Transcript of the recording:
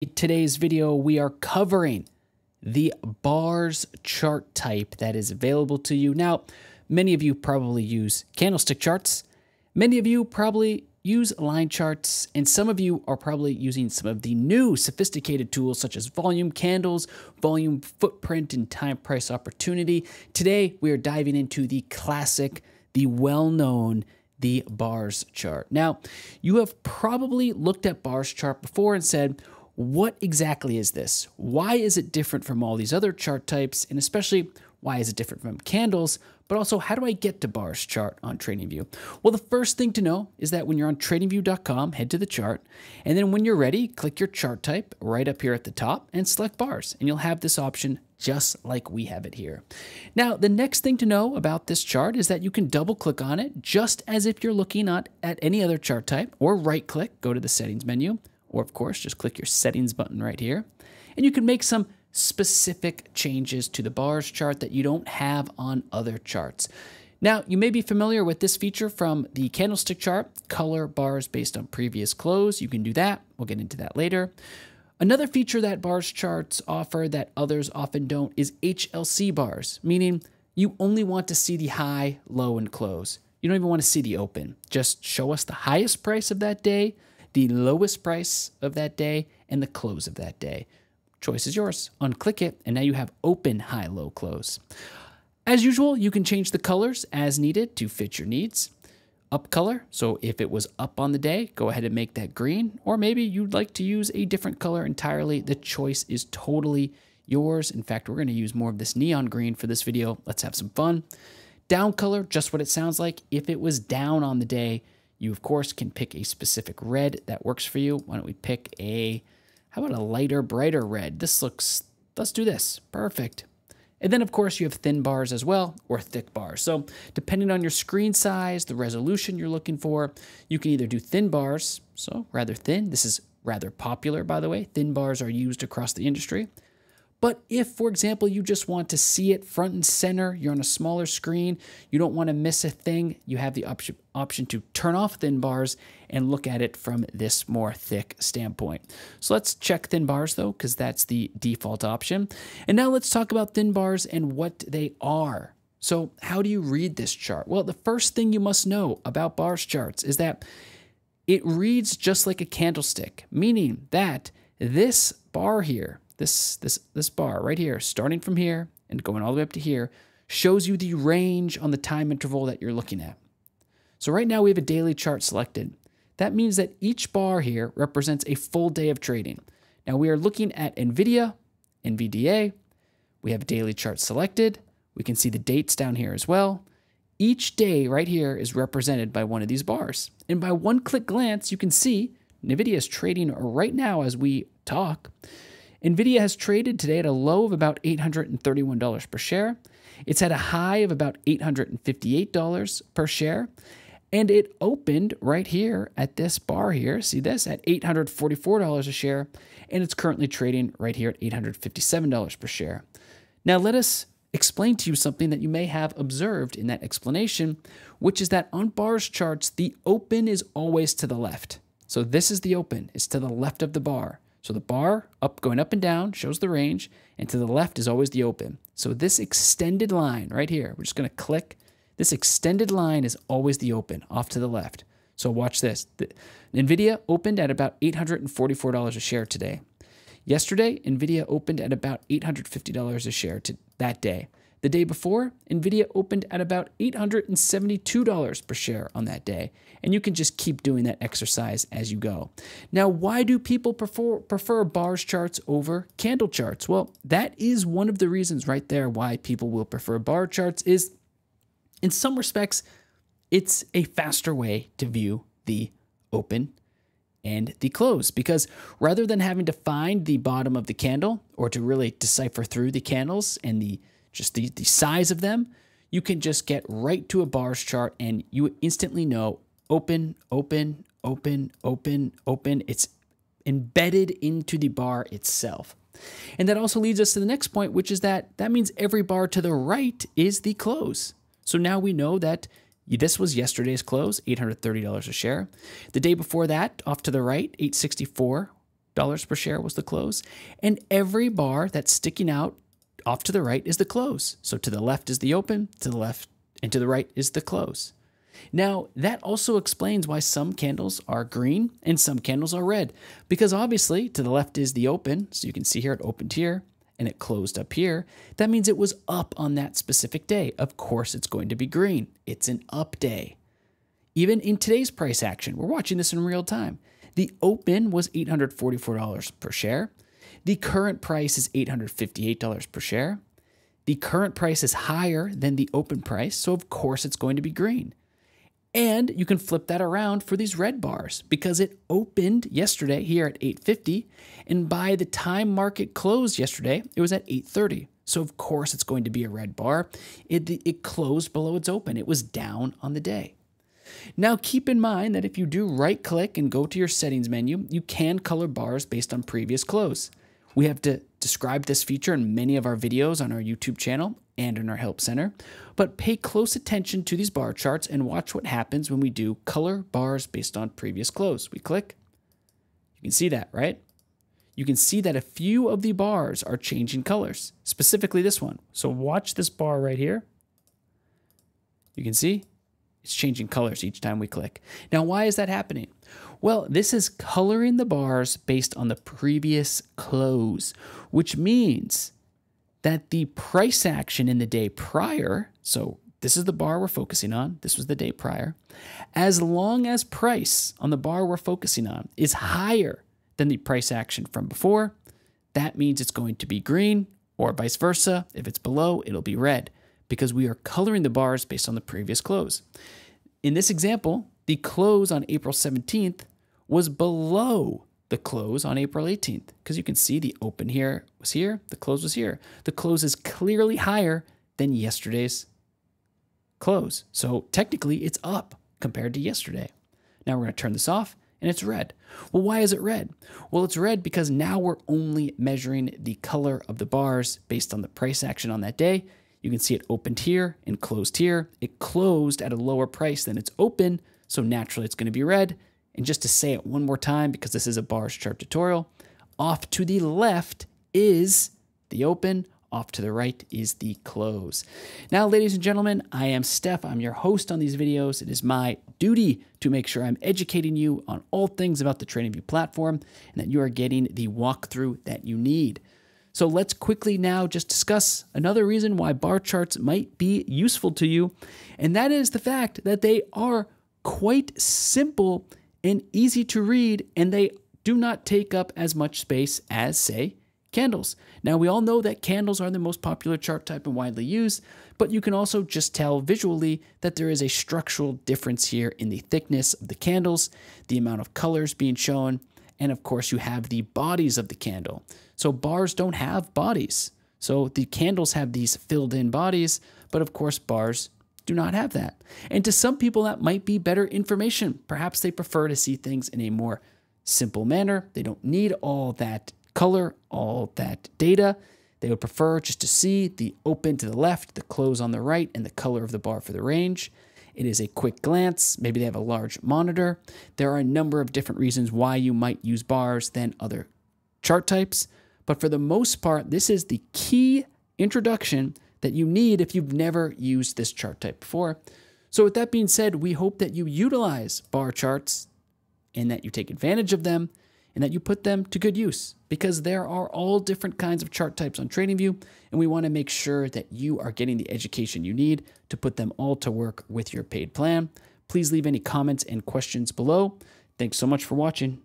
In today's video, we are covering the bars chart type that is available to you. Now, many of you probably use candlestick charts. Many of you probably use line charts, and some of you are probably using some of the new sophisticated tools such as volume candles, volume footprint, and time price opportunity. Today, we are diving into the classic, the well-known, the bars chart. Now, you have probably looked at bars chart before and said, what exactly is this? Why is it different from all these other chart types? And especially, why is it different from candles? But also, how do I get to bars chart on TradingView? Well, the first thing to know is that when you're on TradingView.com, head to the chart. And then when you're ready, click your chart type right up here at the top and select bars. And you'll have this option just like we have it here. Now, the next thing to know about this chart is that you can double click on it just as if you're looking at any other chart type, or right click, go to the settings menu. Or of course, just click your settings button right here. And you can make some specific changes to the bars chart that you don't have on other charts. Now, you may be familiar with this feature from the candlestick chart, color bars based on previous close. You can do that. We'll get into that later. Another feature that bars charts offer that others often don't is HLC bars, meaning you only want to see the high, low, and close. You don't even want to see the open. Just show us the highest price of that day, the lowest price of that day, and the close of that day. Choice is yours. Unclick it, and now you have open, high, low, close. As usual, you can change the colors as needed to fit your needs. Up color, so if it was up on the day, go ahead and make that green, or maybe you'd like to use a different color entirely. The choice is totally yours. In fact, we're going to use more of this neon green for this video. Let's have some fun. Down color, just what it sounds like. If it was down on the day, you, of course, can pick a specific red that works for you. Why don't we pick how about a lighter, brighter red? Let's do this. Perfect. And then, of course, you have thin bars as well, or thick bars. So depending on your screen size, the resolution you're looking for, you can either do thin bars, so rather thin. This is rather popular, by the way. Thin bars are used across the industry. But if, for example, you just want to see it front and center, you're on a smaller screen, you don't want to miss a thing, you have the option to turn off thin bars and look at it from this more thick standpoint. So let's check thin bars though, because that's the default option. And now let's talk about thin bars and what they are. So how do you read this chart? Well, the first thing you must know about bars charts is that it reads just like a candlestick, meaning that this bar here, this bar right here, starting from here and going all the way up to here, shows you the range on the time interval that you're looking at. So right now we have a daily chart selected. That means that each bar here represents a full day of trading. Now we are looking at NVIDIA, NVDA. We have a daily chart selected. We can see the dates down here as well. Each day right here is represented by one of these bars. And by one click glance, you can see NVIDIA is trading right now as we talk. NVIDIA has traded today at a low of about $831 per share. It's at a high of about $858 per share. And it opened right here at this bar here, see this, at $844 a share. And it's currently trading right here at $857 per share. Now let us explain to you something that you may have observed in that explanation, which is that on bars charts, the open is always to the left. So this is the open, it's to the left of the bar. So the bar going up and down shows the range, and to the left is always the open. So this extended line right here, we're just going to click. This extended line is always the open, off to the left. So watch this. NVIDIA opened at about $844 a share today. Yesterday, NVIDIA opened at about $850 a share that day. The day before, NVIDIA opened at about $872 per share on that day. And you can just keep doing that exercise as you go. Now, why do people prefer bars charts over candle charts? Well, that is one of the reasons right there why people will prefer bar charts is, in some respects, it's a faster way to view the open and the close, because rather than having to find the bottom of the candle or to really decipher through the candles and the size of them, you can just get right to a bars chart and you instantly know open, open, open, open, open. It's embedded into the bar itself. And that also leads us to the next point, which is that means every bar to the right is the close. So now we know that this was yesterday's close, $830 a share. The day before that, off to the right, $864. per share was the close. And every bar that's sticking out off to the right is the close. So to the left is the open, to the left and to the right is the close. Now, that also explains why some candles are green and some candles are red, because obviously to the left is the open. So you can see here it opened here and it closed up here. That means it was up on that specific day. Of course, it's going to be green. It's an up day. Even in today's price action, we're watching this in real time. The open was $844 per share. The current price is $858 per share. The current price is higher than the open price, so of course it's going to be green. And you can flip that around for these red bars because it opened yesterday here at 850, and by the time market closed yesterday, it was at 830. So of course it's going to be a red bar. It closed below its open. It was down on the day. Now keep in mind that if you do right click and go to your settings menu, you can color bars based on previous close. We have to describe this feature in many of our videos on our YouTube channel and in our help center, but pay close attention to these bar charts and watch what happens when we do color bars based on previous close. We click, you can see that, right? You can see that a few of the bars are changing colors, specifically this one. So watch this bar right here. You can see it's changing colors each time we click. Now, why is that happening? Well, this is coloring the bars based on the previous close, which means that the price action in the day prior, so this is the bar we're focusing on, this was the day prior, as long as price on the bar we're focusing on is higher than the price action from before, that means it's going to be green, or vice versa. If it's below, it'll be red, because we are coloring the bars based on the previous close. In this example, the close on April 17th was below the close on April 18th, because you can see the open here was here, the close was here. The close is clearly higher than yesterday's close. So technically it's up compared to yesterday. Now we're going to turn this off and it's red. Well, why is it red? Well, it's red because now we're only measuring the color of the bars based on the price action on that day. You can see it opened here and closed here. It closed at a lower price than it's open, so naturally it's going to be red. And just to say it one more time, because this is a bars chart tutorial, off to the left is the open, off to the right is the close. Now, ladies and gentlemen, I am Steph. I'm your host on these videos. It is my duty to make sure I'm educating you on all things about the TradingView platform and that you are getting the walkthrough that you need. So let's quickly now just discuss another reason why bar charts might be useful to you, and that is the fact that they are quite simple and easy to read, and they do not take up as much space as, say, candles. Now, we all know that candles are the most popular chart type and widely used, but you can also just tell visually that there is a structural difference here in the thickness of the candles, the amount of colors being shown, and of course you have the bodies of the candle. So bars don't have bodies. So the candles have these filled in bodies, but of course bars do not have that. And to some people that might be better information. Perhaps they prefer to see things in a more simple manner. They don't need all that color, all that data. They would prefer just to see the open to the left, the close on the right, and the color of the bar for the range. It is a quick glance. Maybe they have a large monitor. There are a number of different reasons why you might use bars than other chart types. But for the most part, this is the key introduction that you need if you've never used this chart type before. So with that being said, we hope that you utilize bar charts and that you take advantage of them and that you put them to good use, because there are all different kinds of chart types on TradingView, and we want to make sure that you are getting the education you need to put them all to work with your paid plan. Please leave any comments and questions below. Thanks so much for watching.